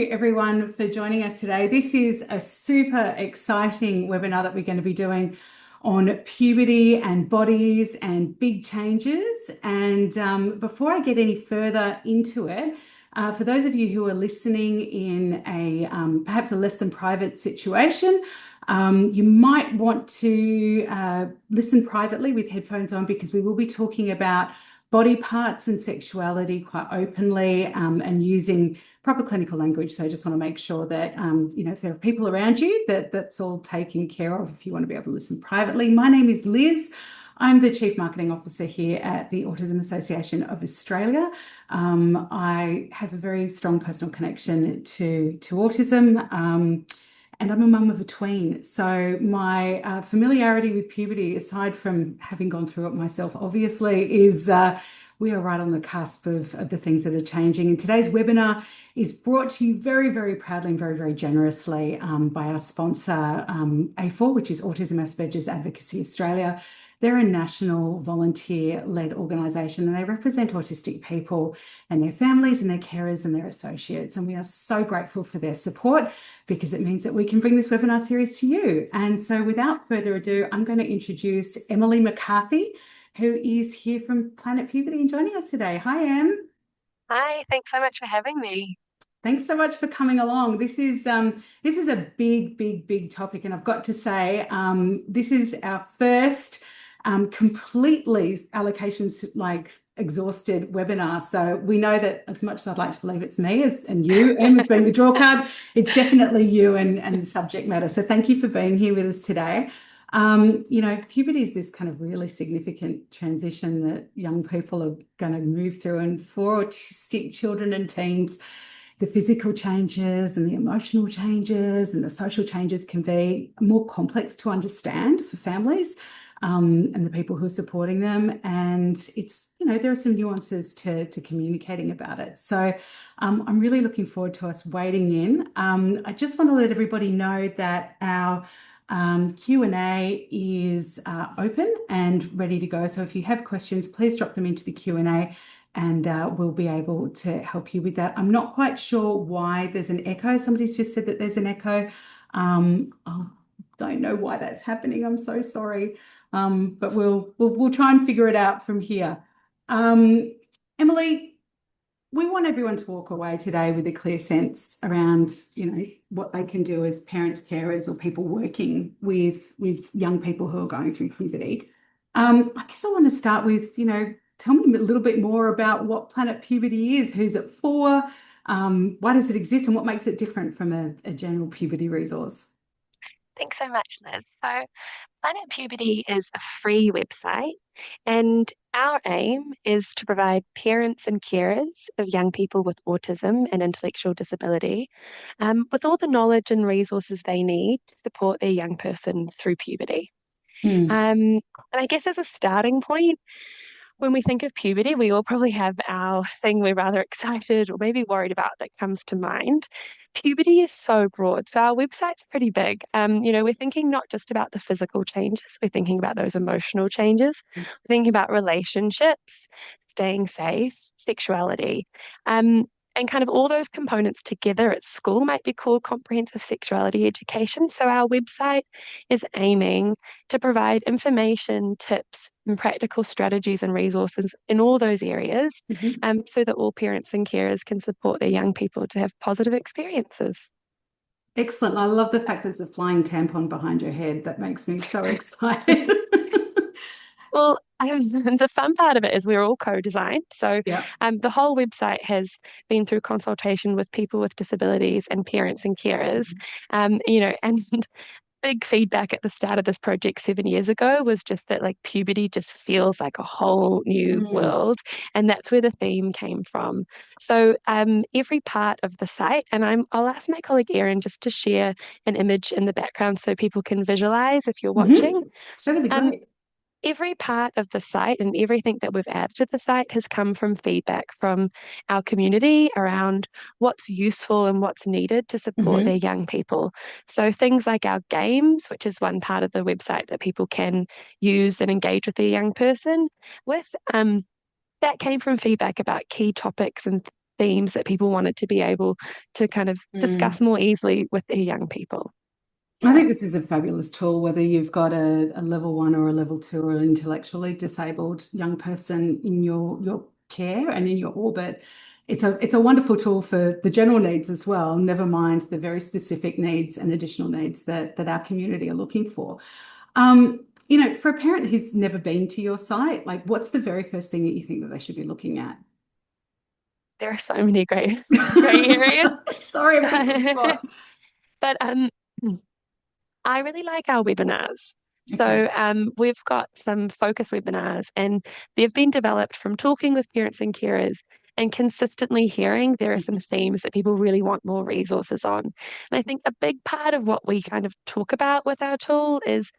you everyone for joining us today. This is a super exciting webinar that we're going to be doing on puberty and bodies and big changes. And before I get any further into it, for those of you who are listening in a perhaps a less than private situation, you might want to listen privately with headphones on, because we will be talking about body parts and sexuality quite openly, and using proper clinical language. So I just want to make sure that, if there are people around you, that's all taken care of if you want to be able to listen privately. My name is Liz. I'm the Chief Marketing Officer here at the Autism Association of Australia. I have a very strong personal connection to autism. And I'm a mum of a tween. So my familiarity with puberty, aside from having gone through it myself, obviously, is we are right on the cusp of the things that are changing. And today's webinar is brought to you very, very proudly and very, very generously by our sponsor, A4, which is Autism Asperger's Advocacy Australia. They're a national volunteer-led organisation, and they represent autistic people and their families and their carers and their associates. And we are so grateful for their support, because it means that we can bring this webinar series to you. And so without further ado, I'm going to introduce Emily McCarthy, who is here from Planet Puberty and joining us today. Hi, Em. Hi, thanks so much for having me. Thanks so much for coming along. This is a big, big, big topic, and I've got to say, this is our first completely allocations exhausted webinar. So we know that, as much as I'd like to believe it's me and you, Em, as being the draw card, it's definitely you and the subject matter. So thank you for being here with us today. Puberty is this kind of really significant transition that young people are going to move through. And for autistic children and teens, the physical changes and the emotional changes and the social changes can be more complex to understand for families, and the people who are supporting them. And there are some nuances to communicating about it. So I'm really looking forward to us wading in. I just want to let everybody know that our Q&A is open and ready to go. So if you have questions, please drop them into the Q&A, and we'll be able to help you with that. I'm not quite sure why there's an echo. Somebody's just said that there's an echo. I don't know why that's happening. I'm so sorry. But we'll try and figure it out from here. Emily, we want everyone to walk away today with a clear sense around, what they can do as parents, carers, or people working with young people who are going through puberty. I guess I want to start with, tell me a little bit more about what Planet Puberty is. Who's it for? Why does it exist, and what makes it different from a general puberty resource? Thanks so much, Liz. So, Planet Puberty is a free website, and our aim is to provide parents and carers of young people with autism and intellectual disability with all the knowledge and resources they need to support their young person through puberty. Mm. And I guess as a starting point, when we think of puberty, we all probably have our thing we're rather excited or maybe worried about that comes to mind. Puberty is so broad, so our website's pretty big. We're thinking not just about the physical changes, we're thinking about those emotional changes. We're thinking about relationships, staying safe, sexuality. And kind of all those components together at school might be called comprehensive sexuality education. So our website is aiming to provide information, tips, and practical strategies and resources in all those areas, Mhm. so that all parents and carers can support their young people to have positive experiences. Excellent. I love the fact there's a flying tampon behind your head. That makes me so excited. Well, the fun part of it is we're all co-designed. So Yeah. the whole website has been through consultation with people with disabilities and parents and carers. And big feedback at the start of this project 7 years ago was just that like puberty just feels like a whole new Mm. world. And that's where the theme came from. So every part of the site, and I'll ask my colleague Erin just to share an image in the background so people can visualize if you're Hmm. watching. That'd be Um, great. Every part of the site and everything that we've added to the site has come from feedback from our community around what's useful and what's needed to support their Hmm. young people. So things like our games, which is one part of the website that people can use and engage with their young person with, that came from feedback about key topics and themes that people wanted to be able to kind of discuss Mm. more easily with their young people. I think this is a fabulous tool, whether you've got a level one or a level two or an intellectually disabled young person in your care and in your orbit. It's a wonderful tool for the general needs as well, never mind the very specific needs and additional needs that our community are looking for. For a parent who's never been to your site, like what's the very first thing that you think that they should be looking at? There are so many great areas. Sorry, I'm putting you on the spot. But I really like our webinars. Okay. So we've got some focus webinars, and they've been developed from talking with parents and carers and consistently hearing there are some themes that people really want more resources on. And I think a big part of what we kind of talk about with our tool is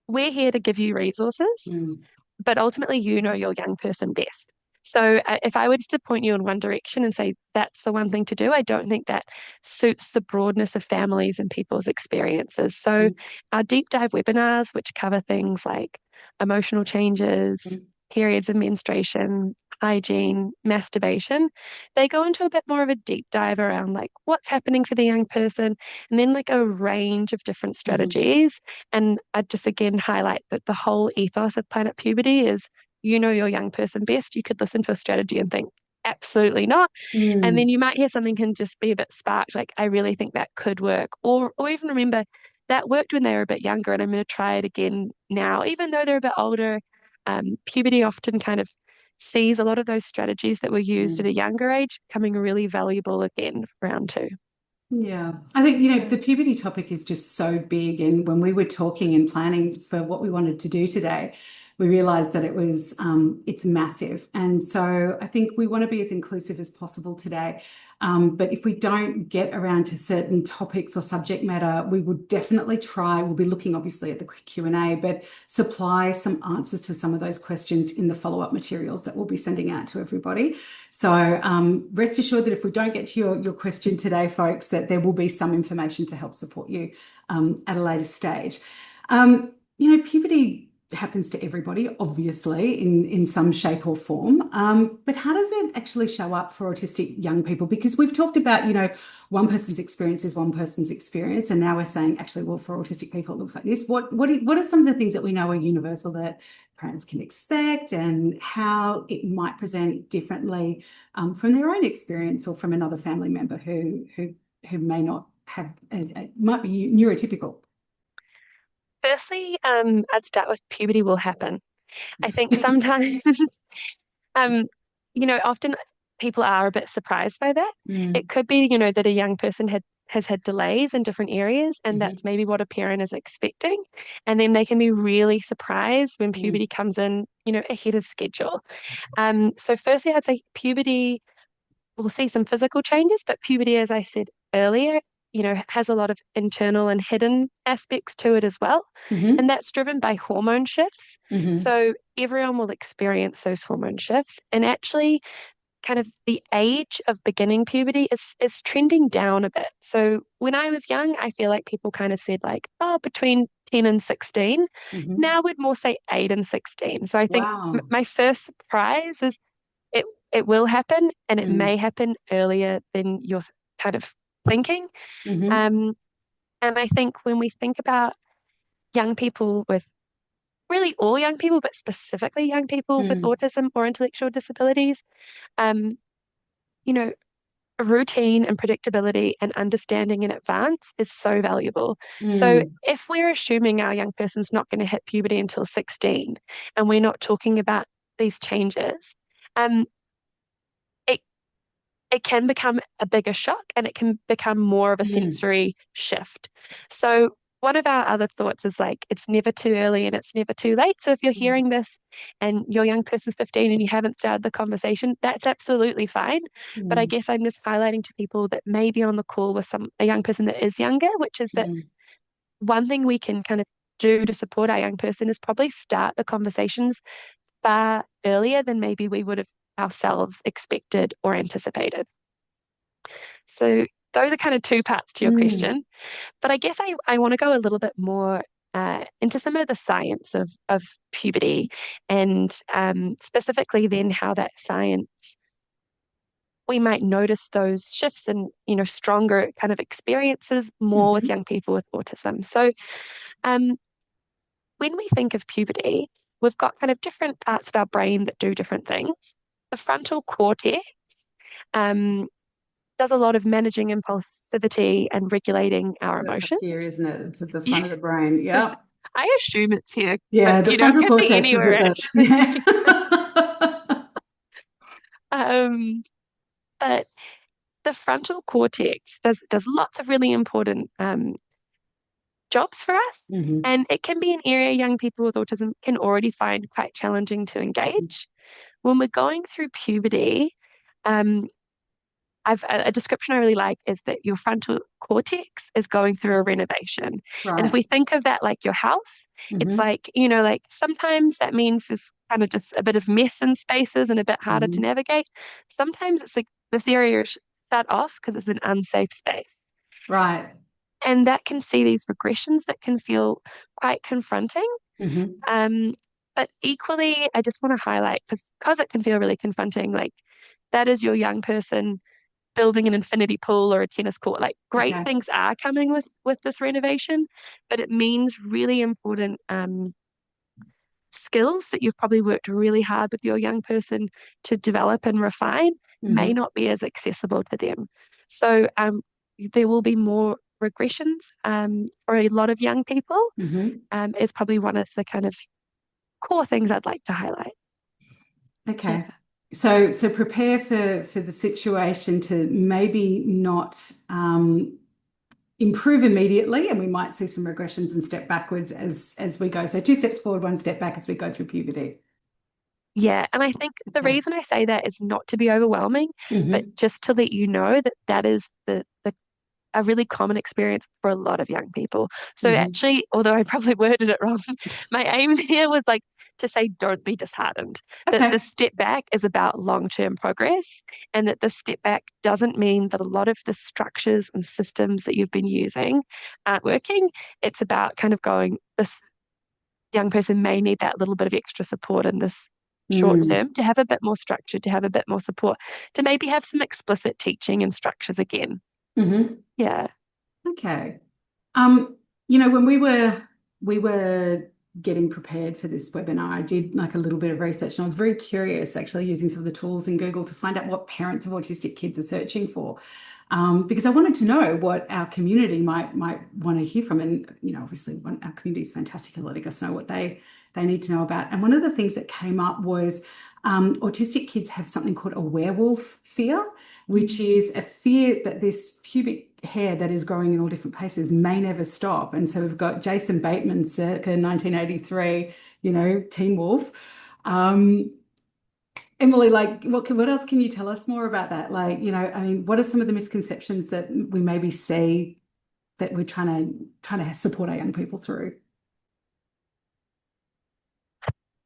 we're here to give you resources, Mm, but ultimately you know your young person best. So if I were to point you in one direction and say that's the one thing to do, I don't think that suits the broadness of families and people's experiences. So mm, our deep dive webinars, which cover things like emotional changes, mm, periods of menstruation, hygiene, masturbation, they go into a bit more of a deep dive around like what's happening for the young person and then like a range of different mhm, strategies. And I'd just again highlight that the whole ethos of Planet Puberty is you know your young person best. You could listen to a strategy and think, absolutely not. And then mm, you might hear something can just be a bit sparked, like, I really think that could work. Or even remember that worked when they were a bit younger and I'm going to try it again now, even though they're a bit older. Puberty often kind of sees a lot of those strategies that were used at mm. a younger age coming really valuable again for round two. Yeah, I think, the puberty topic is just so big. And when we were talking and planning for what we wanted to do today, we realized that it's massive. And so I think we want to be as inclusive as possible today. But if we don't get around to certain topics or subject matter, we will definitely try. We'll be looking obviously at the Q&A, but supply some answers to some of those questions in the follow-up materials that we'll be sending out to everybody. So rest assured that if we don't get to your question today, folks, that there will be some information to help support you at a later stage. Puberty happens to everybody, obviously, in some shape or form. But how does it actually show up for autistic young people? Because we've talked about, one person's experience is one person's experience, and now we're saying, actually, well, for autistic people, it looks like this. What are some of the things that we know are universal that parents can expect, and how it might present differently from their own experience or from another family member who may not have might be neurotypical? Firstly, I'd start with puberty will happen. I think sometimes Um, often people are a bit surprised by that. It Mm, could be, that a young person has had delays in different areas, and mhm, that's maybe what a parent is expecting. And then they can be really surprised when mm, puberty comes in, ahead of schedule. So firstly, I'd say puberty, we'll see some physical changes, but puberty, as I said earlier, has a lot of internal and hidden aspects to it as well. And mhm, that's driven by hormone shifts. mhm, So everyone will experience those hormone shifts. And actually, kind of the age of beginning puberty is trending down a bit. So when I was young, I feel like people kind of said like, oh, between 10 and 16. mhm. Now we'd more say 8 and 16. So I think Wow. my first surprise is it it will happen, and it may Mm, happen earlier than you're kind of thinking. mhm, Um, and I think when we think about young people with really all young people, but specifically young people with mm, autism or intellectual disabilities, um, you know, routine and predictability and understanding in advance is so valuable. So mm, if we're assuming our young person's not going to hit puberty until 16 and we're not talking about these changes, um, it it can become a bigger shock and it can become more of a mm, sensory shift. So, one of our other thoughts is like, it's never too early and it's never too late. So, if you're mm, hearing this and your young person's 15 and you haven't started the conversation, that's absolutely fine. But I mm, guess I'm just highlighting to people that may be on the call with a young person that is younger, which is that mm, one thing we can kind of do to support our young person is probably start the conversations far earlier than maybe we would have ourselves expected or anticipated. So those are kind of two parts to your mm, question. But I guess I want to go a little bit more into some of the science of puberty and specifically then how that science we might notice those shifts and, stronger kind of experiences more with Hmm. young people with autism. So, um, when we think of puberty, we've got kind of different parts of our brain that do different things. The frontal cortex um, does a lot of managing impulsivity and regulating our That's up emotions. here, isn't it? It's at the front of the brain. Yep. I assume it's here, but Yeah, the it frontal could be cortex is at anywhere the actually. yeah. Um, but the frontal cortex does lots of really important jobs for us. Hmm. And it can be an area young people with autism can already find quite challenging to engage. When we're going through puberty, um, a description I really like is that your frontal cortex is going through a renovation. And if Right. we think of that like your house, it's Hmm. like, like sometimes that means there's kind of just a bit of mess in spaces and a bit harder to Hmm. navigate. Sometimes it's like this area is shut off because it's an unsafe space. Right. And that can see these regressions that can feel quite confronting. Hmm. Um, but equally, I just want to highlight because it can feel really confronting, like that is your young person building an infinity pool or a tennis court. Like great Okay. things are coming with this renovation, but it means really important skills that you've probably worked really hard with your young person to develop and refine may Hmm. not be as accessible to them. So there will be more regressions for a lot of young people. Hmm. Is probably one of the kind of core things I'd like to highlight. Okay. Yeah. So prepare for the situation to maybe not improve immediately, and we might see some regressions and step backwards as we go. So two steps forward, one step back as we go through puberty. Yeah, and I think the Okay. reason I say that is not to be overwhelming, but Hmm. just to let you know that that is the a really common experience for a lot of young people. So Hmm. actually, although I probably worded it wrong, my aim here was like to say don't be disheartened. That the Okay. step back is about long-term progress, and that the step back doesn't mean that a lot of the structures and systems that you've been using aren't working. It's about kind of going, this young person may need that little bit of extra support in this short Mm. term to have a bit more structure, to have a bit more support, to maybe have some explicit teaching and structures again. Hmm. Yeah. Okay. When we were getting prepared for this webinar, I did like a little bit of research and I was very curious actually using some of the tools in Google to find out what parents of autistic kids are searching for. Because I wanted to know what our community might want to hear from. And, obviously our community is fantastic at letting us know what they need to know about. And one of the things that came up was autistic kids have something called a werewolf fear, which is a fear that this pubic hair that is growing in all different places may never stop. And so we've got Jason Bateman, circa 1983, Teen Wolf. Um, Emily, like, what else can you tell us more about that? Like, I mean, what are some of the misconceptions that we maybe see that we're trying to support our young people through?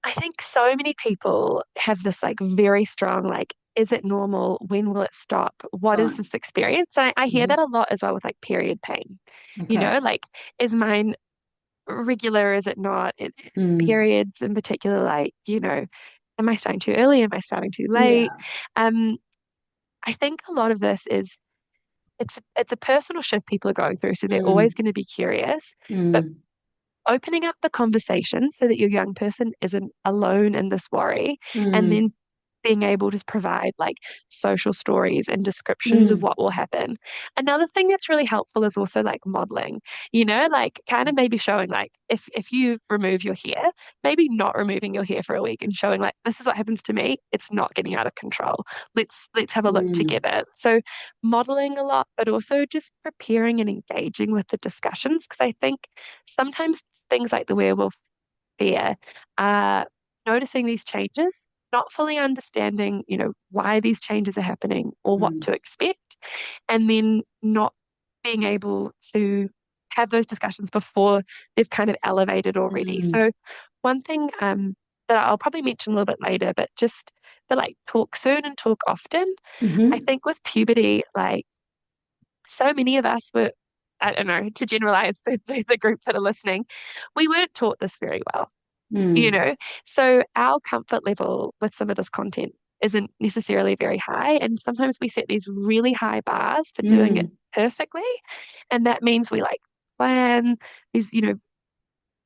I think so many people have this like very strong, like, is it normal? When will it stop? What is Right. this experience? And I hear that Mhm. a lot as well with like period pain. Okay. Like, is mine regular? Is it not? Mm. Periods in particular, like, am I starting too early? Am I starting too late? Yeah. Um, I think a lot of this is it's a personal shift people are going through, so they're always Mm. going to be curious. But Mm. opening up the conversation so that your young person isn't alone in this worry, and Mm. then being able to provide like social stories and descriptions of Mm. what will happen. Another thing that's really helpful is also like modeling, like kind of maybe showing like if you remove your hair, maybe not removing your hair for a week and showing like this is what happens to me. It's not getting out of control. Let's have a look Mm. together. So modeling a lot, but also just preparing and engaging with the discussions because I think sometimes things like the werewolf fear are noticing these changes, not fully understanding, why these changes are happening or what Mm. to expect, and then not being able to have those discussions before they've kind of elevated already. Mm. So one thing that I'll probably mention a little bit later, but just the like talk soon and talk often. I Mhm. think with puberty, like so many of us were, I don't know, to generalize the group that are listening, we weren't taught this very well, you Mm. know? So our comfort level with some of this content isn't necessarily very high. And sometimes we set these really high bars for doing it Mm, perfectly. And that means we like plan these,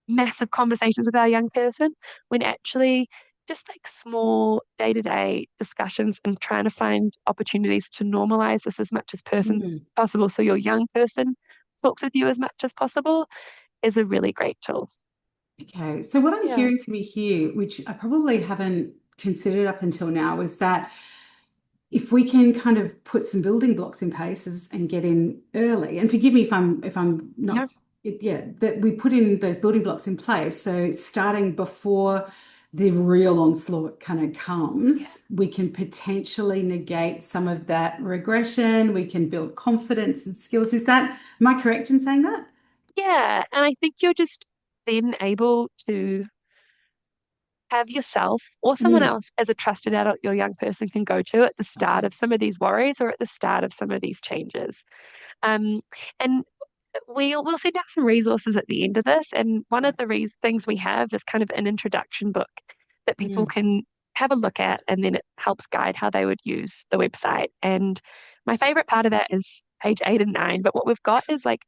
massive conversations with our young person when actually just like small day-to-day discussions and trying to find opportunities to normalize this as much as person mm. possible so your young person talks with you as much as possible is a really great tool. Okay. So what I'm Yeah. hearing from you here, which I probably haven't considered up until now, is that if we can kind of put some building blocks in places and get in early, and forgive me if I'm Yeah. not, yeah, that we put in those building blocks in place. So starting before the real onslaught kind of Yeah. comes, we can potentially negate some of that regression. We can build confidence and skills. Am I correct in saying that? Yeah. And I think you're just then able to have yourself or someone Mm, else as a trusted adult your young person can go to at the start okay. of some of these worries or at the start of some of these changes. Um, and we'll send out some resources at the end of this. And one Yeah. of the things we have is kind of an introduction book that people Mm, can have a look at, and then it helps guide how they would use the website. And my favorite part of that is page 8 and 9. But what we've got is like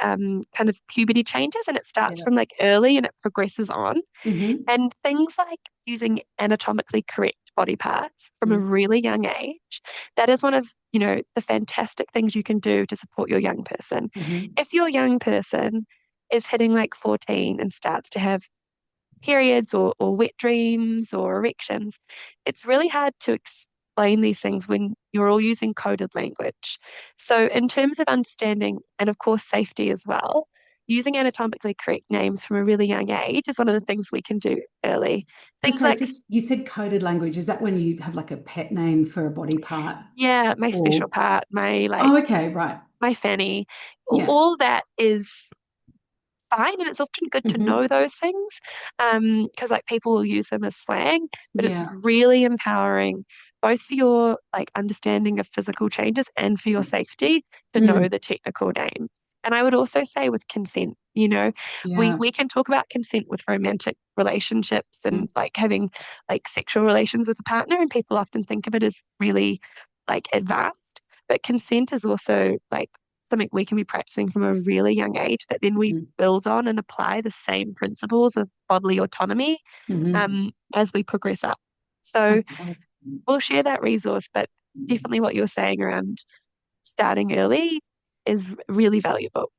kind of puberty changes, and it starts yeah. from like early and it progresses on. Hmm. And things like using anatomically correct body parts from a Yeah. really young age, that is one of, the fantastic things you can do to support your young person. Hmm. If your young person is hitting like 14 and starts to have periods or wet dreams or erections, it's really hard to explain these things when you're all using coded language. So, in terms of understanding and, of course, safety as well, using anatomically correct names from a really young age is one of the things we can do early. So Things sorry, like, just you said coded language. Is that when you have like a pet name for a body part? yeah, my special Or part, my like, oh, okay, right. my fanny, Yeah. all that is fine. And it's often good to Hmm. know those things because like people will use them as slang, but it's Yeah. really empowering both for your like understanding of physical changes and for your safety to know Mm, the technical name. And I would also say with consent, we yeah. we can talk about consent with romantic relationships Mm, and like having like sexual relations with a partner, and people often think of it as really like advanced. But consent is also like something we can be practicing from a really young age that then we mm, build on and apply the same principles of bodily autonomy mhm. as we progress up. So Okay. we'll share that resource, but definitely what you're saying around starting early is really valuable.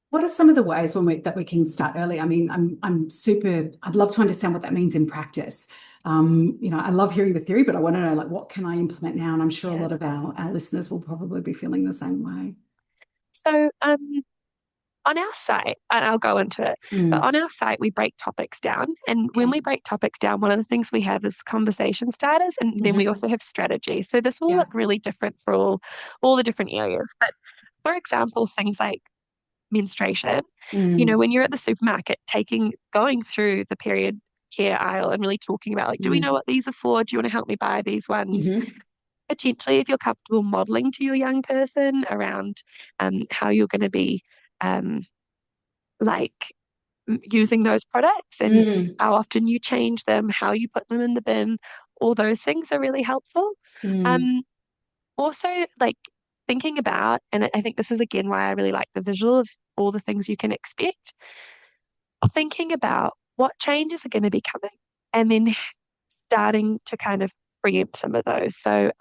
What are some of the ways that we can start early? I mean, I'm super. I'd love to understand what that means in practice. I love hearing the theory, but I want to know like what can I implement now? And I'm sure a Yeah. lot of our listeners will probably be feeling the same way. So on our site, and I'll go into it, but Mm, on our site, we break topics down. And when okay. we break topics down, one of the things we have is conversation starters, and then we Hmm. also have strategy. So this will Yeah. look really different for all the different areas. But for example, things like menstruation, Mm, when you're at the supermarket going through the period care aisle and really talking about like, do we know mm, what these are for? Do you want to help me buy these ones? hmm. Potentially, if you're comfortable modeling to your young person around how you're going to be um, like using those products and Mm, how often you change them, how you put them in the bin, all those things are really helpful. mm, Um, Also, like thinking about, and I think this is again why I really like the visual of all the things you can expect, thinking about what changes are going to be coming and then starting to kind of preempt some of those. So,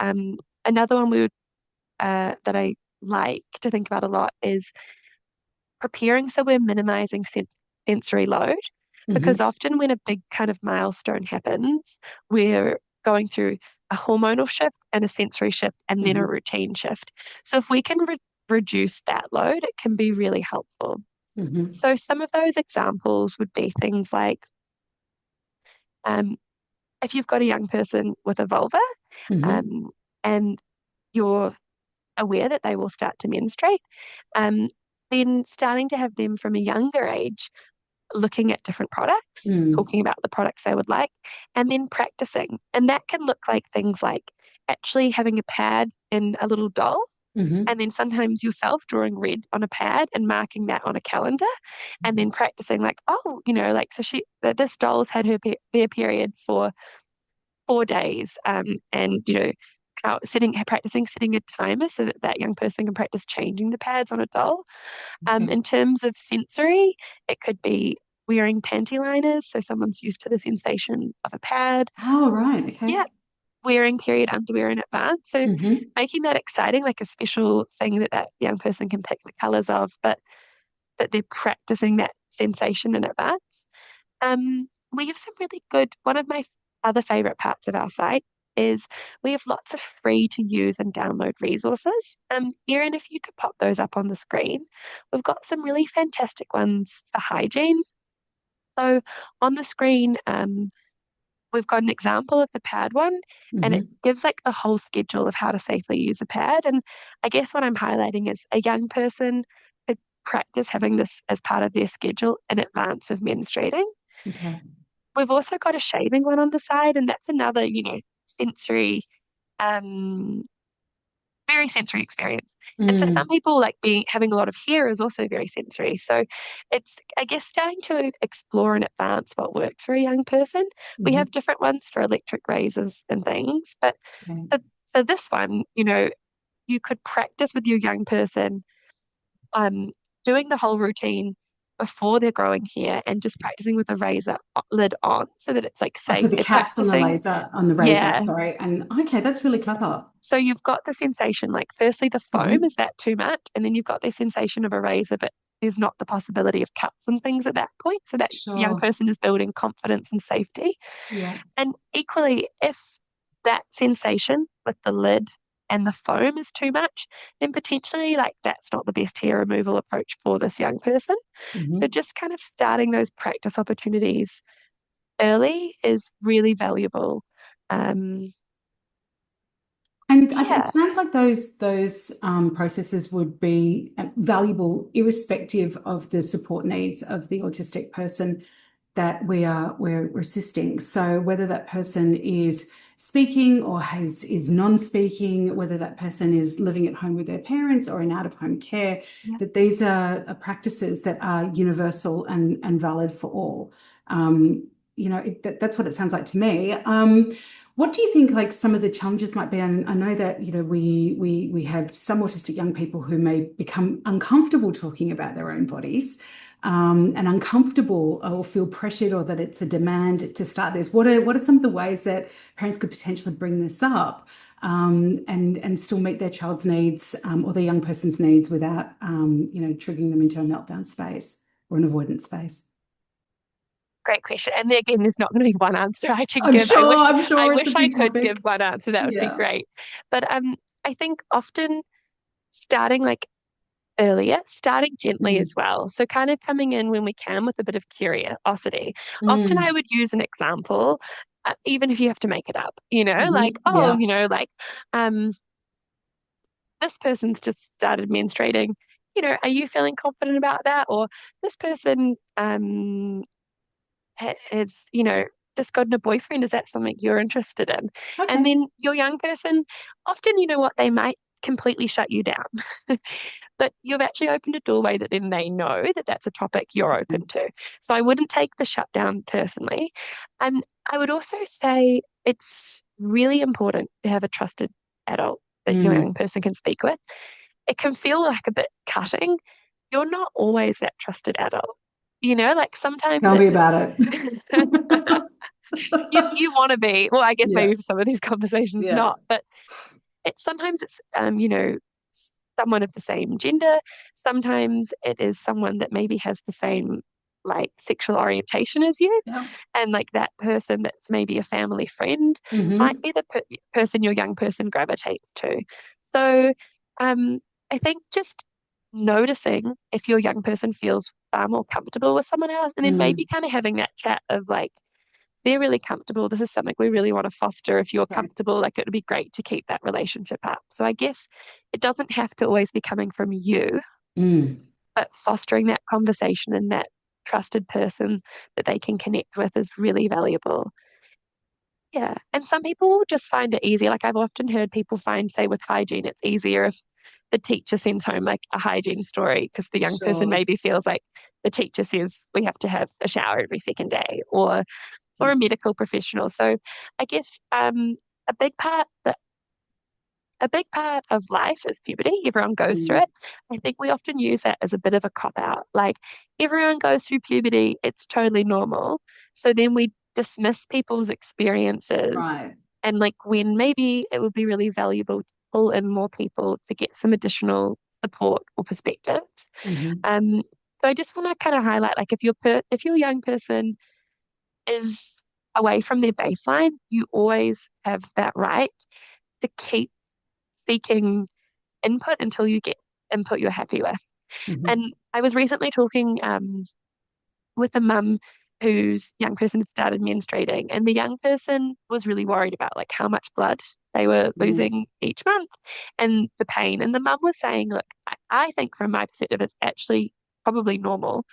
another one that I like to think about a lot is preparing so we're minimizing sensory load because hmm. often when a big kind of milestone happens, we're going through a hormonal shift and a sensory shift and then a Hmm. routine shift. So if we can reduce that load, it can be really helpful. Hmm. So some of those examples would be things like um, if you've got a young person with a vulva Hmm. um, and you're aware that they will start to menstruate, um, then starting to have them from a younger age looking at different products, Mm, talking about the products they would like, and then practicing. And that can look like things like actually having a pad in a little doll. hmm. And then sometimes yourself drawing red on a pad and marking that on a calendar, and then practicing like, oh, like so this doll's had their period for 4 days, and how practicing setting a timer so that that young person can practice changing the pads on a doll. Okay. In terms of sensory, it could be wearing panty liners, so someone's used to the sensation of a pad. Oh, right. Okay. Yeah, wearing period underwear in advance. So Hmm. making that exciting, like a special thing that that young person can pick the colors of, but that they're practicing that sensation in advance. We have some really good, one of my other favorite parts of our site is we have lots of free to use and download resources. Erin, if you could pop those up on the screen, we've got some really fantastic ones for hygiene. So on the screen, we've got an example of the pad one, and it Hmm. gives like the whole schedule of how to safely use a pad. And I guess what I'm highlighting is a young person could practice having this as part of their schedule in advance of menstruating. Okay. We've also got a shaving one on the side, and that's another, sensory, um, very sensory experience. And for some Mm. people, like being having a lot of hair is also very sensory. So it's, I guess, starting to explore in advance what works for a young person. We Hmm. have different ones for electric razors and things, but Okay. for, for this one, you could practice with your young person um, doing the whole routine before they're growing hair and just practicing with a razor lid on so that it's like Oh, so safe. the They're caps on the practicing. laser, on the razor, Yeah. sorry. And okay, that's really clever. So you've got the sensation, like firstly the foam, Hmm. is that too much? And then you've got the sensation of a razor, but there's not the possibility of cuts and things at that point. So that young Sure. person is building confidence and safety. Yeah. And equally, if that sensation with the lid and the foam is too much, then potentially like that's not the best hair removal approach for this young person. So Hmm. just kind of starting those practice opportunities early is really valuable. Um, And it yeah, sounds like those processes would be valuable, irrespective of the support needs of the autistic person that we're assisting. So whether that person is speaking or is non-speaking, whether that person is living at home with their parents or in out-of-home care, yeah, that these are practices that are universal and valid for all. That's what it sounds like to me. What do you think, like some of the challenges might be? And I know that, we have some autistic young people who may become uncomfortable talking about their own bodies, and uncomfortable or feel pressured, or that it's a demand to start this. What are some of the ways that parents could potentially bring this up, and still meet their child's needs, or their young person's needs without, triggering them into a meltdown space or an avoidance space? great question. And again, there's not going to be one answer I can I'm give. sure, I'm I sure it's a wish I big could give topic. one answer. That would be Yeah. great. But I think often starting like earlier, starting gently Mm. as well. So kind of coming in when we can with a bit of curiosity. Often I Mm. would use an example, even if you have to make it up, Hmm. like, oh, Yeah. like, um, this person's just started menstruating. Are you feeling confident about that? Or this person, has, just gotten a boyfriend. Is that something you're interested in? And Okay. then your young person, often, what, they might completely shut you down. But you've actually opened a doorway that then they know that that's a topic you're open to. So I wouldn't take the shutdown personally. And I would also say it's really important to have a trusted adult that your young Mm. person can speak with. It can feel like a bit cutting. You're not always that trusted adult. Like sometimes Tell me it's about it. you want to be. Well, I guess Yeah. maybe for some of these conversations Yeah. not, but sometimes it's someone of the same gender. Sometimes it is someone that maybe has the same like sexual orientation as you, Yeah. and like that person that's maybe a family friend might Hmm. be the person your young person gravitates to. So I think just noticing if your young person feels far more comfortable with someone else, and then maybe Mm. kind of having that chat of like, they're really comfortable. This is something we really want to foster. If you're Okay. comfortable, like it would be great to keep that relationship up. So I guess it doesn't have to always be coming from you, Mm. but fostering that conversation and that trusted person that they can connect with is really valuable. Yeah. And some people just find it easy. Like I've often heard people find, say, with hygiene, it's easier if the teacher sends home like a hygiene story because the young person Sure. maybe feels like the teacher says we have to have a shower every second day, or or Yeah. a medical professional. So I guess a big part that a big part of life is puberty. Everyone goes through Mm. it. I think we often use that as a bit of a cop out. Like everyone goes through puberty, it's totally normal. So then we dismiss people's experiences. Right. And like when maybe it would be really valuable to pull in more people to get some additional support or perspectives. Hmm. Um, so I just want to kind of highlight like if your young person is away from their baseline, you always have that right to keep seeking input until you get input you're happy with. Hmm. And I was recently talking with a mum whose young person had started menstruating, and the young person was really worried about like how much blood they were Mm. losing each month and the pain. And the mum was saying, look, I think from my perspective, it's actually probably normal.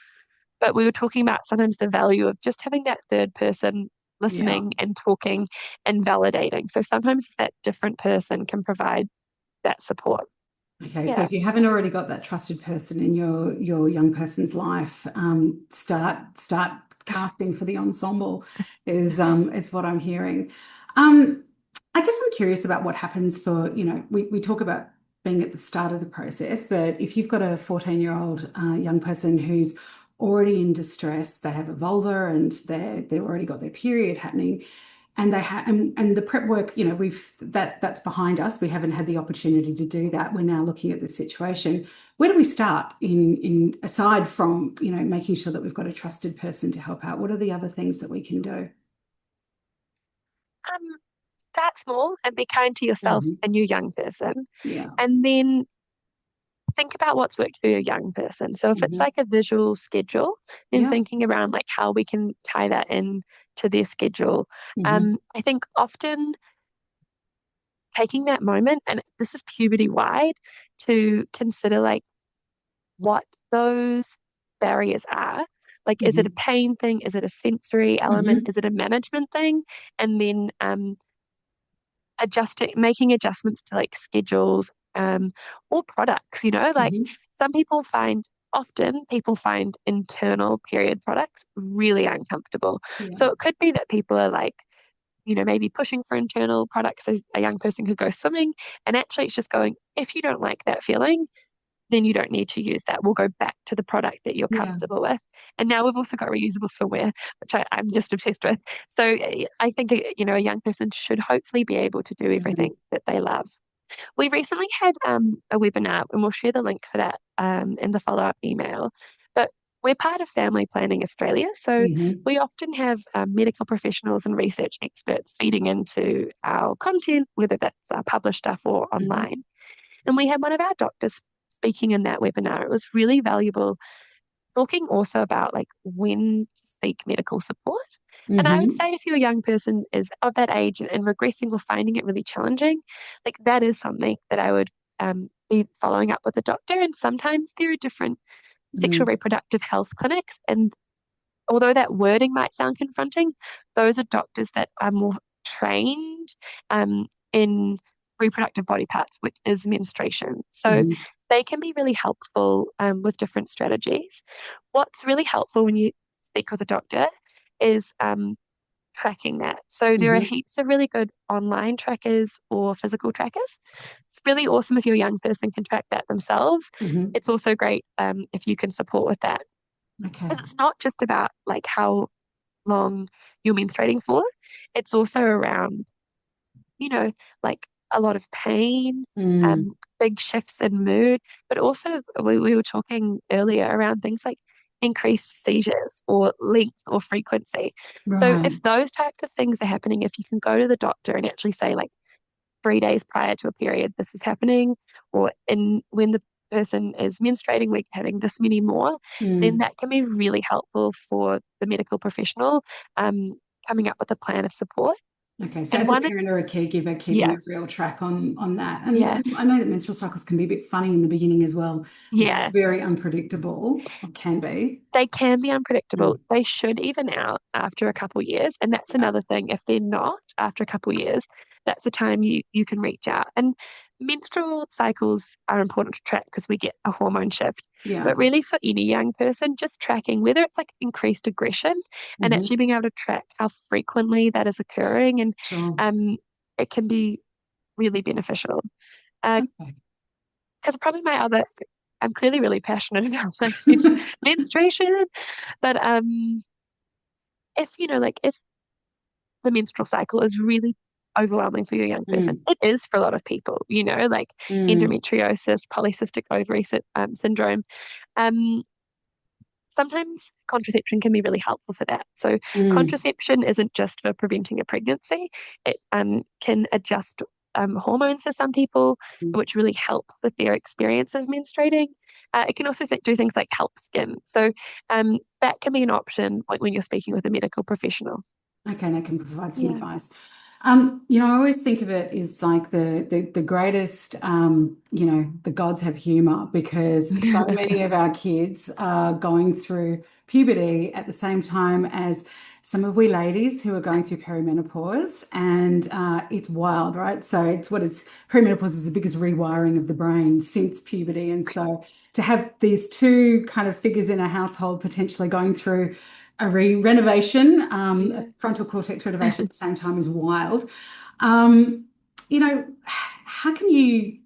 But we were talking about sometimes the value of just having that third person Yeah. listening and talking and validating. So sometimes that different person can provide that support. Okay, so Yeah. if you haven't already got that trusted person in your young person's life, start casting for the ensemble is what I'm hearing. Um, I guess I'm curious about what happens for, we talk about being at the start of the process, but if you've got a 14-year-old young person who's already in distress, they have a vulva and they've already got their period happening, and they have and the prep work, we've that's behind us. We haven't had the opportunity to do that. We're now looking at the situation. Where do we start in aside from, making sure that we've got a trusted person to help out? What are the other things that we can do? Um, Start small and be kind to yourself Hmm. and your young person. Yeah. And then think about what's worked for your young person. So if it's Hmm. like a visual schedule, then Yeah. thinking around like how we can tie that in to their schedule. Hmm. I think often taking that moment, and this is puberty wide, to consider like what those barriers are. Like, is it a Hmm. pain thing? Is it a sensory element? Hmm. Is it a management thing? And then making adjustments to like schedules or products, like Hmm. often people find internal period products really uncomfortable. Yeah. So it could be that people are like, maybe pushing for internal products as a young person could go swimming. And actually, it's just going, if you don't like that feeling, then you don't need to use that. We'll go back to the product that you're Yeah. comfortable with. And now we've also got reusable swimwear, which I'm just obsessed with. So I think, a young person should hopefully be able to do everything Hmm. that they love. We recently had a webinar, and we'll share the link for that in the follow-up email. But we're part of Family Planning Australia, so Hmm. we often have medical professionals and research experts feeding into our content, whether that's published stuff or Hmm. online. And we had one of our doctors speaking in that webinar. It was really valuable, talking also about like when to seek medical support. And I would Hmm. say if your young person is of that age and regressing or finding it really challenging, like that is something that I would be following up with a doctor. And sometimes there are different sexual Mm. reproductive health clinics. And although that wording might sound confronting, those are doctors that are more trained in reproductive body parts, which is menstruation. So Hmm. they can be really helpful with different strategies. What's really helpful when you speak with a doctor is tracking that. So there are Hmm. heaps of really good online trackers or physical trackers. It's really awesome if your young person can track that themselves. Hmm. It's also great if you can support with that. Okay. Because it's not just about like how long you're menstruating for. It's also around, you know, like a lot of pain, Mm. big shifts in mood, but also we were talking earlier around things like increased seizures or length or frequency. So Right. if those types of things are happening, if you can go to the doctor and actually say like 3 days prior to a period, this is happening, or in when the person is menstruating, we're having this many more, then Mm. that can be really helpful for the medical professional um, coming up with a plan of support. Okay, so And as a one, parent or a caregiver, keeping yeah, a real track on that. And yeah, I know that menstrual cycles can be a bit funny in the beginning as well, because it's yeah. very unpredictable, or can be. They can be unpredictable. Mm. They should even out after a couple years. And that's Yeah. another thing. If they're not after a couple years, that's the time you can reach out. And menstrual cycles are important to track because we get a hormone shift. Yeah. But really for any young person, just tracking whether it's like increased aggression and Hmm. actually being able to track how frequently that is occurring and Sure. um it can be really beneficial. Okay. Because probably my other I'm clearly really passionate about like menstruation, but if like if the menstrual cycle is really overwhelming for your young person, Mm. it is for a lot of people, like Mm. endometriosis, polycystic ovary syndrome. Um, Sometimes contraception can be really helpful for that. So Mm. contraception isn't just for preventing a pregnancy. It can adjust hormones for some people, Mm. which really helps with their experience of menstruating. It can also do things like help skin. So that can be an option when you're speaking with a medical professional. Okay, and I can provide some Yeah. advice. I always think of it as like the greatest, the gods have humor because so many of our kids are going through puberty at the same time as some of we ladies who are going through perimenopause, and it's wild, right? So it's what is perimenopause is the biggest rewiring of the brain since puberty, and so to have these two kind of figures in a household potentially going through a renovation, a Yeah. frontal cortex renovation at the same time is wild. Um, how can we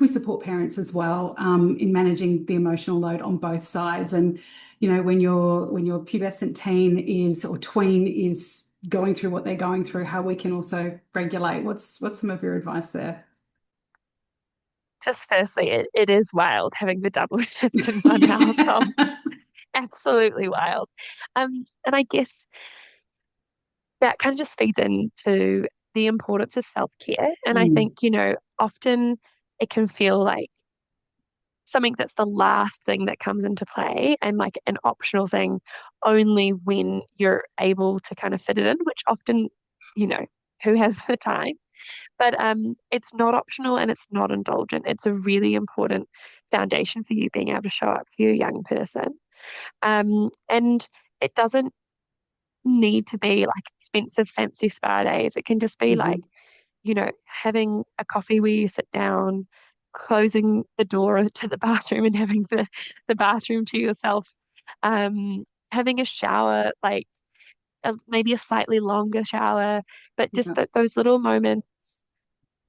support parents as well in managing the emotional load on both sides? And when your pubescent teen is or tween is going through what they're going through, how we can also regulate. What's some of your advice there? Just firstly, it is wild having the double shift in one household. Yeah. Absolutely wild. And I guess that kind of just feeds into the importance of self-care. And I Mm, think, often it can feel like something that's the last thing that comes into play and like an optional thing only when you're able to kind of fit it in, which often, you know, who has the time? But it's not optional and it's not indulgent. It's a really important foundation for you being able to show up for your young person. And it doesn't need to be like expensive, fancy spa days. It can just be like, mhm. having a coffee where you sit down, closing the door to the bathroom and having the bathroom to yourself, having a shower, like maybe a slightly longer shower, but just Yeah. that those little moments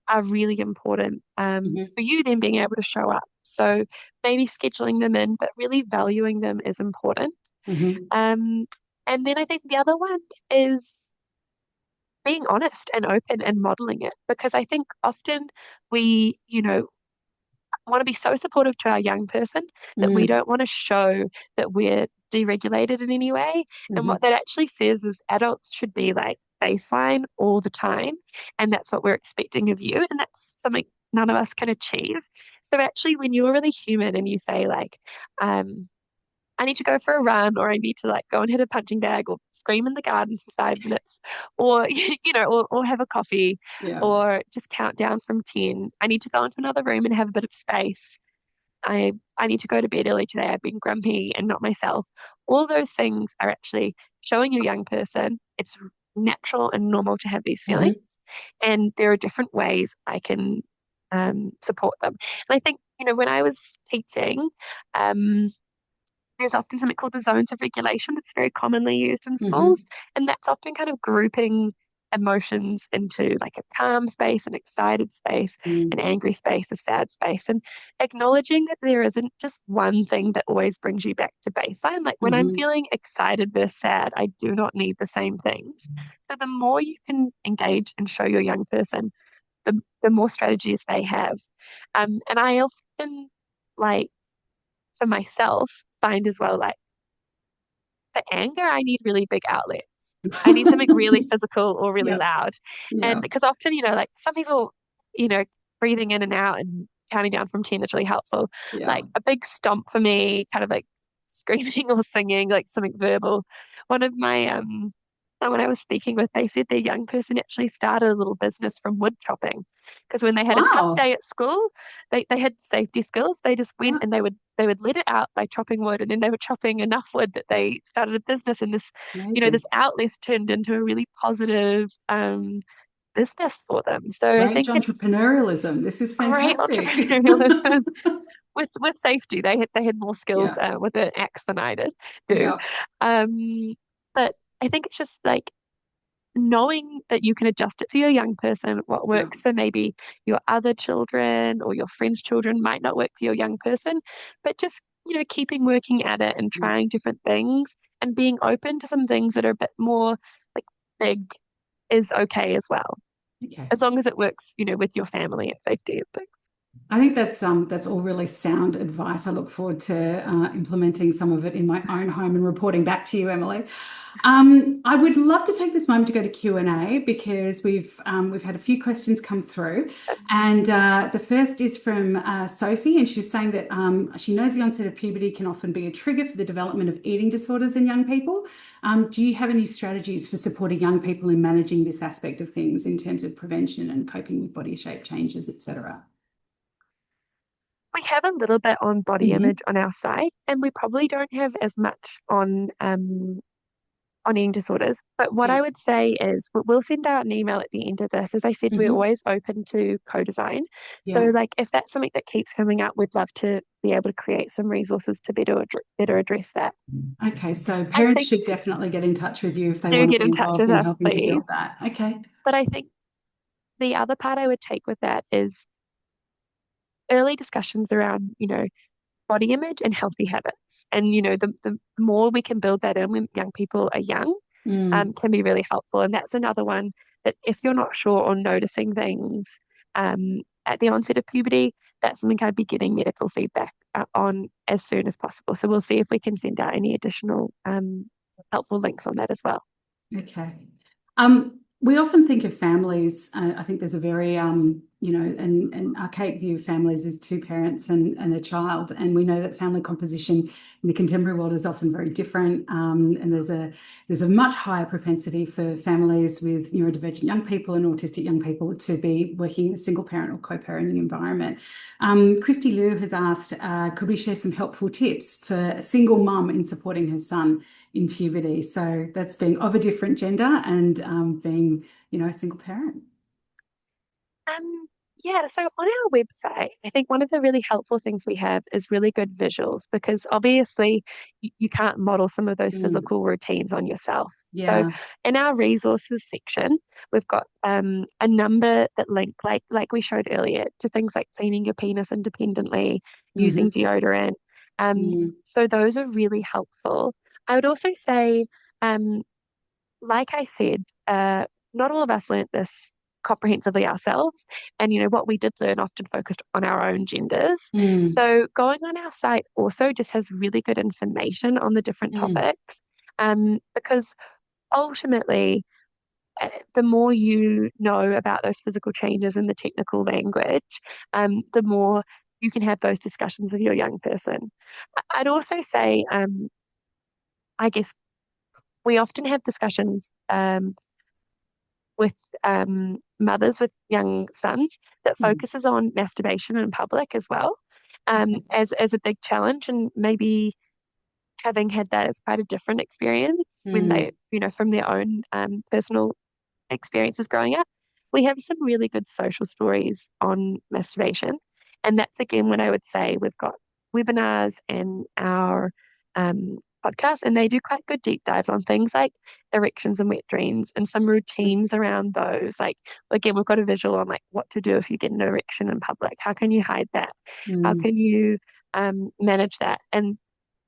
are really important Mhm. for you then being able to show up. So maybe scheduling them in, but really valuing them is important. Mhm. Um, and then I think the other one is being honest and open and modeling it because I think often we, want to be so supportive to our young person that we Mm, don't want to show that we're deregulated in any way. And what mhm. that actually says is adults should be like baseline all the time. And that's what we're expecting of you. And that's something none of us can achieve. So actually, when you're really human and you say, like, I need to go for a run, or I need to like go and hit a punching bag, or scream in the garden for 5 minutes, or or have a coffee, Yeah. or just count down from 10. I need to go into another room and have a bit of space. I need to go to bed early today. I've been grumpy and not myself. All those things are actually showing your young person it's natural and normal to have these feelings, Mhm. and there are different ways I can support them. And I think when I was teaching. There's often something called the zones of regulation that's very commonly used in schools. Mhm. And that's often kind of grouping emotions into like a calm space, an excited space, an Mm, angry space, a sad space, and acknowledging that there isn't just one thing that always brings you back to baseline. Like when I'm mhm. feeling excited versus sad, I do not need the same things. So the more you can engage and show your young person, the more strategies they have. And I often like for myself find as well like for anger, I need really big outlets. I need something really physical or really Yeah. loud. And Yeah. because often, like some people, you know, breathing in and out and counting down from 10 is really helpful. Yeah. Like a big stomp for me, kind of like screaming or singing, like something verbal. One of my someone I was speaking with, they said their young person actually started a little business from wood chopping. Because when they had a tough Wow. day at school, they had safety skills. They just went and they would let it out by chopping wood, and then they were chopping enough wood that they started a business, and this Amazing. outlet turned into a really positive business for them. So I Range think it's entrepreneurialism. This is great fantastic. entrepreneurialism with safety. They had more skills Yeah. with an axe than I do. Yeah. But I think it's just like knowing that you can adjust it for your young person. What Yeah. works for maybe your other children or your friends' children might not work for your young person, but just, keeping working at it and Mm. trying different things and being open to some things that are a bit more like big is okay as well, Okay. as long as it works, with your family and safety and things. I think that's all really sound advice. I look forward to implementing some of it in my own home and reporting back to you, Emily. I would love to take this moment to go to Q&A because we've had a few questions come through, and the first is from Sophie, and she's saying that she knows the onset of puberty can often be a trigger for the development of eating disorders in young people. Do you have any strategies for supporting young people in managing this aspect of things in terms of prevention and coping with body shape changes, etc.? We have a little bit on body Hmm. image on our site, and we probably don't have as much on eating disorders. But what Yeah. I would say is we'll send out an email at the end of this. As I said, we're Hmm. always open to co-design. So Yeah. like if that's something that keeps coming up, we'd love to be able to create some resources to better address that. Okay, so I parents think should definitely get in touch with you if they do want to get be in touch involved with in us, helping to build please. that. Okay. But I think the other part I would take with that is early discussions around, body image and healthy habits. And, the more we can build that in when young people are young, Mm, can be really helpful. And that's another one that if you're not sure or noticing things at the onset of puberty, that's something I'd be getting medical feedback on as soon as possible. So we'll see if we can send out any additional helpful links on that as well. okay. We often think of families, I think there's a very, an archaic view of families as two parents and a child. And we know that family composition in the contemporary world is often very different. And there's a much higher propensity for families with neurodivergent young people and autistic young people to be working in a single parent or co-parenting environment. Christy Liu has asked, could we share some helpful tips for a single mum in supporting her son in puberty? So that's being of a different gender and being, a single parent. Um, yeah, so on our website, I think one of the really helpful things we have is really good visuals because obviously you can't model some of those Mm, physical routines on yourself. So yeah. in our resources section, we've got a number that link like we showed earlier to things like cleaning your penis independently, using Hmm. deodorant. Mm, So those are really helpful. I would also say, um, like I said, not all of us learnt this comprehensively ourselves. And, what we did learn often focused on our own genders. mm, So going on our site also just has really good information on the different mm, topics. Because ultimately, the more you know about those physical changes in the technical language, the more you can have those discussions with your young person. I'd also say, I guess we often have discussions with mothers with young sons that mm. focuses on masturbation in public as well, Okay. as a big challenge, and maybe having had that as quite a different experience when Mm, they, from their own personal experiences growing up. We have some really good social stories on masturbation, and that's again when I would say we've got webinars and our podcast, and they do quite good deep dives on things like erections and wet dreams and some routines around those. Like again, we've got a visual on like what to do if you get an erection in public. How can you hide that? How mm, can you manage that? And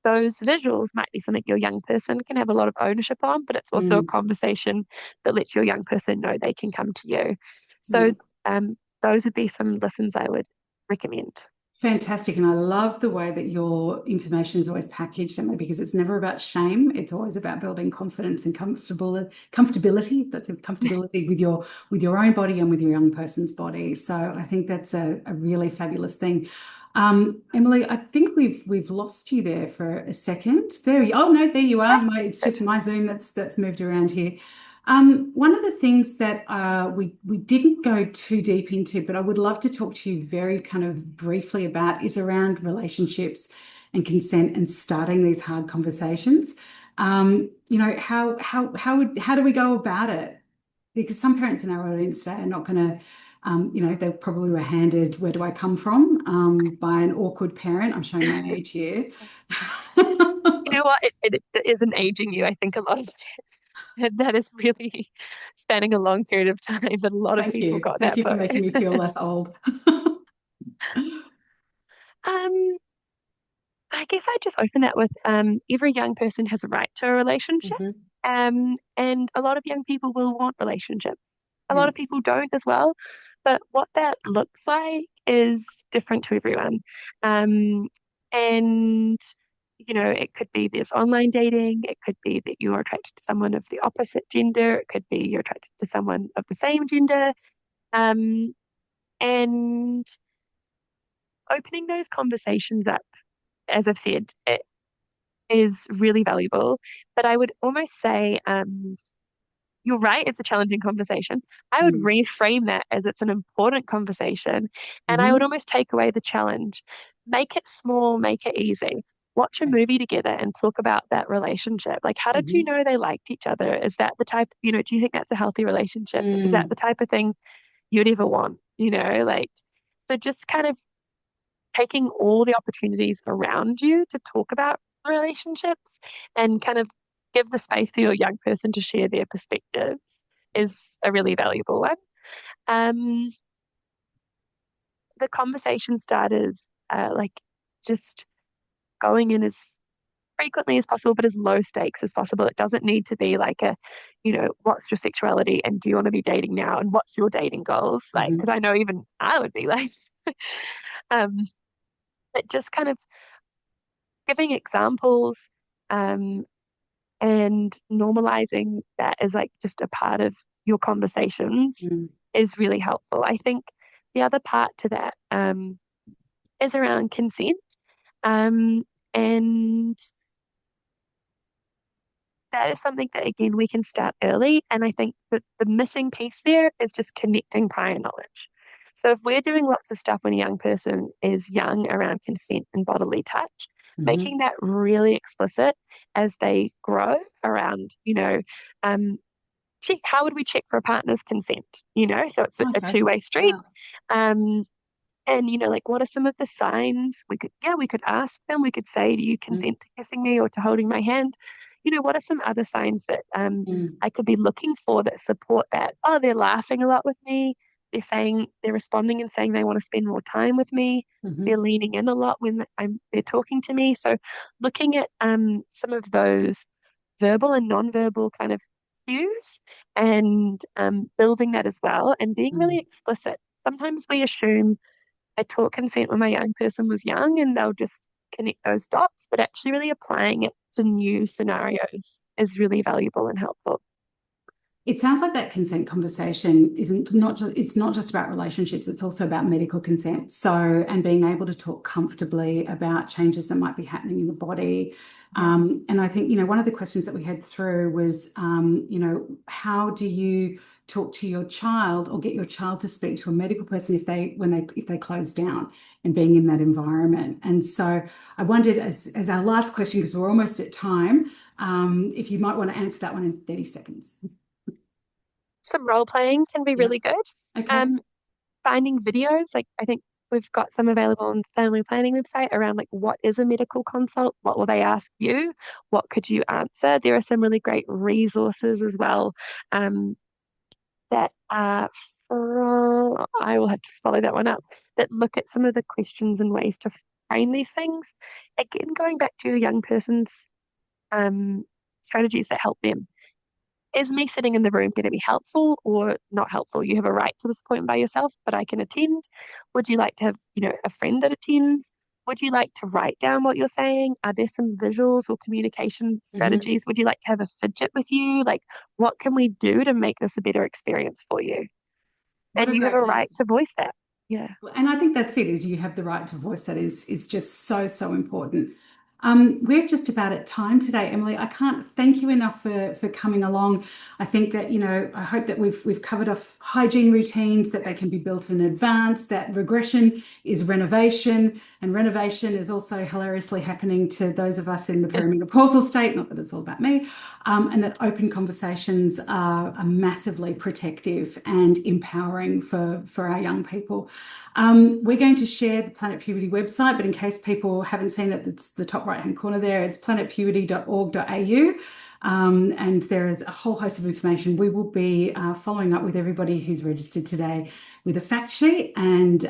those visuals might be something your young person can have a lot of ownership on, but it's also a mm. conversation that lets your young person know they can come to you. So Yeah. those would be some lessons I would recommend. Fantastic. And I love the way that your information is always packaged, Emily, because it's never about shame. It's always about building confidence and comfortability. That's a comfortability with your own body and with your young person's body. So I think that's a really fabulous thing. Emily, I think we've lost you there for a second. Oh no, there you are. It's just my Zoom that's moved around here. One of the things that we didn't go too deep into, but I would love to talk to you very kind of briefly about is around relationships and consent and starting these hard conversations. How do we go about it? Because some parents in our audience today are not going to, they probably were handed "Where do I come from?" by an awkward parent. I'm showing my age here. You know what? It isn't aging you. I think a lot of that is really spanning a long period of time, but a lot of Thank people you. got Thank that you for book. making me feel less old. Um, I guess I just open that with every young person has a right to a relationship. Mhm. And a lot of young people will want relationships. A Yeah. lot of people don't as well. But what that looks like is different to everyone. Um, and it could be there's online dating. It could be that you're attracted to someone of the opposite gender. It could be you're attracted to someone of the same gender. Um, and opening those conversations up, as I've said, it is really valuable. But I would almost say, you're right, it's a challenging conversation. I would Mm. reframe that as it's an important conversation. And I would Mhm. almost take away the challenge. Make it small, make it easy. Watch a Okay. movie together and talk about that relationship. Like, how did you Mhm. know they liked each other? Is that the type, do you think that's a healthy relationship? Is that the Mm. type of thing you'd ever want? Like, so just kind of taking all the opportunities around you to talk about relationships and kind of give the space for your young person to share their perspectives is a really valuable one. Um, the conversation starters, like just going in as frequently as possible, but as low stakes as possible. It doesn't need to be like what's your sexuality and do you want to be dating now and what's your dating goals? Like, because Mhm. I know even I would be like, um, but just kind of giving examples, um, and normalizing that as like just a part of your conversations Mm. is really helpful. I think the other part to that is around consent. Um, and that is something that, again, we can start early. And I think that the missing piece there is just connecting prior knowledge. So if we're doing lots of stuff when a young person is young around consent and bodily touch, Mhm. making that really explicit as they grow around, check how would we check for a partner's consent? So it's a Okay. two-way street. Yeah. Um, and like what are some of the signs we could ask them. We could say, do you Mm. consent to kissing me or to holding my hand? What are some other signs that Mm. I could be looking for that support that? Oh, they're laughing a lot with me. They're responding and saying they want to spend more time with me. They're Mhm. leaning in a lot when they're talking to me. So looking at some of those verbal and non-verbal kind of cues and building that as well and being really Mm. explicit. Sometimes we assume I taught consent when my young person was young and they'll just connect those dots, but actually really applying it to new scenarios is really valuable and helpful. It sounds like that consent conversation isn't not just it's not just about relationships, it's also about medical consent. So, and being able to talk comfortably about changes that might be happening in the body. Yeah. And I think, one of the questions that we had through was, how do you talk to your child or get your child to speak to a medical person if they close down and being in that environment? And so I wondered as our last question, because we're almost at time, if you might want to answer that one in 30 seconds. Some role playing can be Yeah. really good. Okay. Um, Finding videos, like I think we've got some available on the family planning website around like what is a medical consult? What will they ask you? What could you answer? There are some really great resources as well. Um, that I will have to follow that one up, that look at some of the questions and ways to frame these things. Again, going back to a young person's um, strategies that help them. Is me sitting in the room going to be helpful or not helpful? You have a right to this appointment by yourself, but I can attend. Would you like to have, a friend that attends? Would you like to write down what you're saying? Are there some visuals or communication Hmm. strategies? Would you like to have a fidget with you? Like, what can we do to make this a better experience for you? What And a you have great a right answer. to voice that. Yeah. And I think that's it, is you have the right to voice that is just so, so important. We're just about at time today, Emily. I can't thank you enough for coming along. I think that, I hope that we've covered off hygiene routines, that they can be built in advance, that regression is renovation, and renovation is also hilariously happening to those of us in the perimenopausal state, not that it's all about me, and that open conversations are massively protective and empowering for our young people. We're going to share the Planet Puberty website, but in case people haven't seen it, it's the top right-hand corner there. It's planetpuberty.org.au. And there is a whole host of information. We will be following up with everybody who's registered today with a fact sheet, and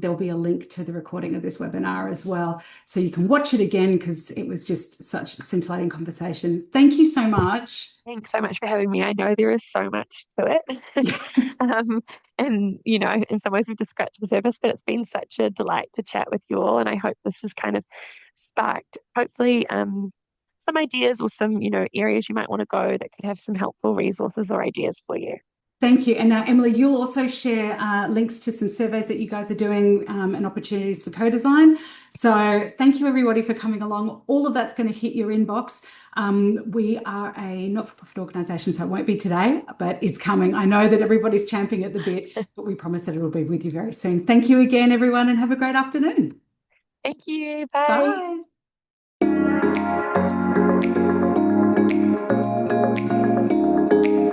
there'll be a link to the recording of this webinar as well. So you can watch it again because it was just such a scintillating conversation. Thank you so much. Thanks so much for having me. I know there is so much to it. And, in some ways we've just scratched the surface, but it's been such a delight to chat with you all. And I hope this has kind of sparked, hopefully, some ideas or some, areas you might want to go that could have some helpful resources or ideas for you. Thank you. And now, Emily, you'll also share links to some surveys that you guys are doing and opportunities for co-design. So thank you, everybody, for coming along. All of that's going to hit your inbox. We are a not-for-profit organisation, so it won't be today, but it's coming. I know that everybody's champing at the bit, but we promise that it'll be with you very soon. Thank you again, everyone, and have a great afternoon. Thank you. Bye. Bye.